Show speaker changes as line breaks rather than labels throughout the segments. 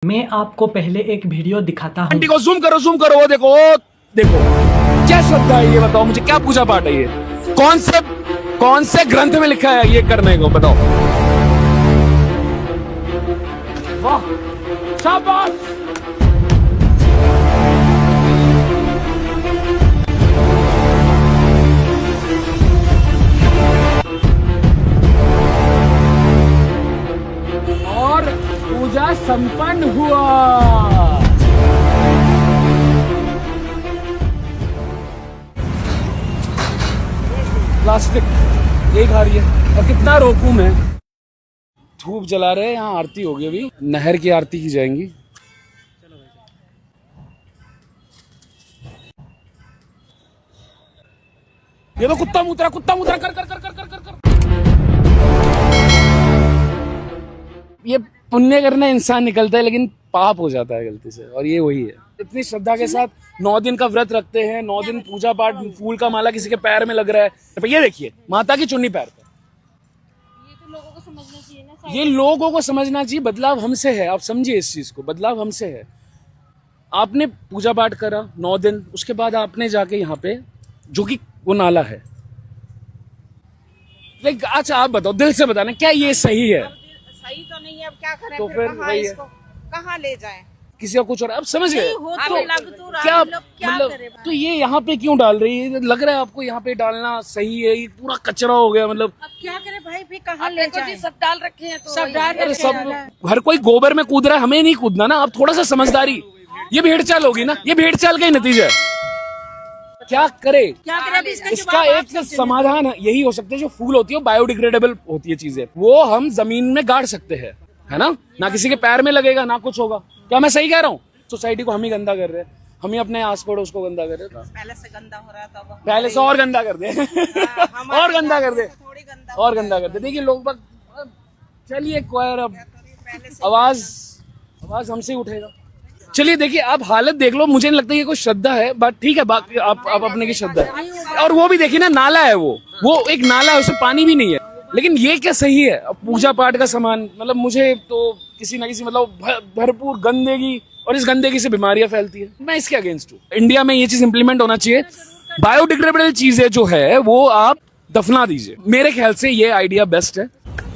मैं आपको पहले एक वीडियो दिखाता हूँ।
आंटी को जूम करो वो देखो देखो क्या श्रद्धा है ये बताओ मुझे, क्या पूजा पाठ है ये, कौन से ग्रंथ में लिखा है ये करने को बताओ। वाह शाबाश। और पूजा संपन्न हुआ। प्लास्टिक एक आ रही है और कितना रोकूं मैं। धूप जला रहे हैं, यहाँ आरती होगी, अभी नहर की आरती की जाएंगी। ये तो कुत्ता मुतरा कर कर कर कर कर कर कर। ये पुण्य करने इंसान निकलता है लेकिन पाप हो जाता है गलती से, और ये वही है। इतनी श्रद्धा के साथ 9 दिन का व्रत रखते हैं, 9 दिन पूजा पाठ, फूल का माला किसी के पैर में लग रहा है, तो ये देखिए माता की चुन्नी पैर पे।
ये तो लोगों को समझना चाहिए ना।
ये लोगों को समझना चाहिए, बदलाव हमसे है। आप समझिए इस चीज को, बदलाव हमसे है। आपने पूजा पाठ करा 9 दिन, उसके बाद आपने जाके यहाँ पे जो कि वो नाला है, अच्छा आप बताओ, दिल से बताना क्या ये सही है?
सही तो नहीं है, अब क्या करें?
तो फिर
कहाँ
वही है।
इसको कहाँ ले जाएं?
किसी का कुछ और अब समझ गए
हो
तो
लग तो रहा
क्या
है, लोग क्या
मतलब,
करें?
तो ये यहाँ पे क्यों डाल रही है? लग रहा है आपको यहाँ पे डालना सही है? ये पूरा कचरा हो गया मतलब।
अब क्या करें भाई, भी कहाँ ले जाएं? सब डाल रखे हैं तो सब डाल
अरे
रखे
सब
हैं।
हर कोई गोबर में कूद रहा है, हमें नहीं कूदना ना। आप थोड़ा सा समझदारी, ये भेड़चाल होगी ना, ये भेड़चाल का ही नतीजा है। क्या करे?
क्या करें? अभी
इसका एक समाधान यही हो सकता है, जो फूल होती है बायोडिग्रेडेबल होती है चीजें, वो हम जमीन में गाड़ सकते हैं, है ना किसी के पैर में लगेगा ना कुछ होगा। क्या मैं सही कह रहा हूँ? सोसाइटी को हम ही गंदा कर रहे हैं, हम ही अपने आस पड़ोस को गंदा कर रहे हैं।
पहले से गंदा हो रहा था,
पहले से और गंदा कर दे और गंदा कर दे
थोड़ी गंदा
और गंदा कर दे। देखिए लोग चलिए क्वायर, अब आवाज हमसे ही उठेगा। चलिए देखिए आप हालत देख लो, मुझे नहीं लगता ये कोई श्रद्धा है, बट ठीक है, बाकी आप अपने की श्रद्धा है। और वो भी देखिए ना, नाला है वो एक नाला है, उसमें पानी भी नहीं है, लेकिन ये क्या सही है? पूजा पाठ का सामान, मतलब मुझे तो किसी ना किसी मतलब भरपूर गंदगी, और इस गंदगी से बीमारियां फैलती है। मैं इसके अगेंस्ट हूँ। इंडिया में ये चीज इंप्लीमेंट होना चाहिए। बायोडिग्रेडेबल चीजें जो है वो आप दफना दीजिए, मेरे ख्याल से ये आइडिया बेस्ट है।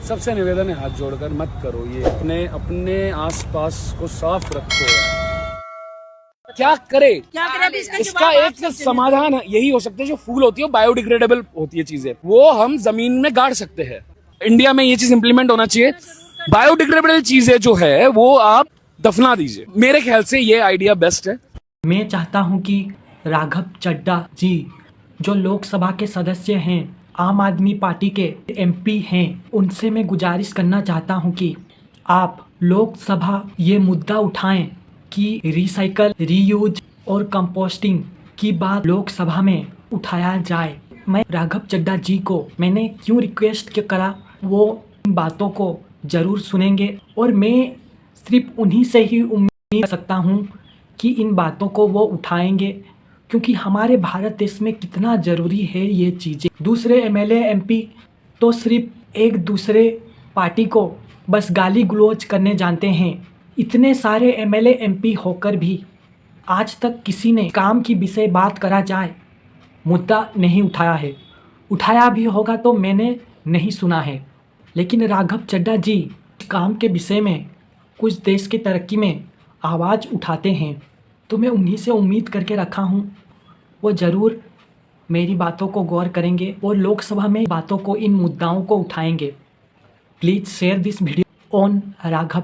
सबसे निवेदन है, हाथ जोड़कर मत करो ये, अपने आसपास को साफ रखो यार। क्या करे?
क्या करें? अभी
इसका एक समाधान यही हो सकता है, जो फूल होती है बायोडिग्रेडेबल होती है चीजें, वो हम जमीन में गाड़ सकते हैं। इंडिया में ये चीज इंप्लीमेंट होना चाहिए। बायोडिग्रेडेबल चीजें जो है वो आप दफना दीजिए, मेरे ख्याल से ये आइडिया बेस्ट है।
मैं चाहता हूं कि राघव चड्ढा जी, जो लोकसभा के सदस्य हैं, आम आदमी पार्टी के एमपी हैं, उनसे मैं गुजारिश करना चाहता हूं कि आप लोकसभा ये मुद्दा उठाएं कि रिसाइकल, रीयूज और कंपोस्टिंग की बात लोकसभा में उठाया जाए। मैं राघव चड्ढा जी को मैंने क्यों रिक्वेस्ट करा, वो इन बातों को ज़रूर सुनेंगे, और मैं सिर्फ उन्हीं से ही उम्मीद कर सकता हूँ कि इन बातों को वो उठाएंगे, क्योंकि हमारे भारत देश में कितना ज़रूरी है ये चीज़ें। दूसरे एमएलए एमपी तो सिर्फ एक दूसरे पार्टी को बस गाली गलौज करने जानते हैं। इतने सारे एमएलए एमपी होकर भी आज तक किसी ने काम की विषय बात करा जाए मुद्दा नहीं उठाया है। उठाया भी होगा तो मैंने नहीं सुना है। लेकिन राघव चड्ढा जी काम के विषय में, कुछ देश की तरक्की में आवाज़ उठाते हैं, तो मैं उन्हीं से उम्मीद करके रखा हूँ वो ज़रूर मेरी बातों को गौर करेंगे और लोकसभा में बातों को, इन मुद्दाओं को उठाएंगे। Please share this video on Raghav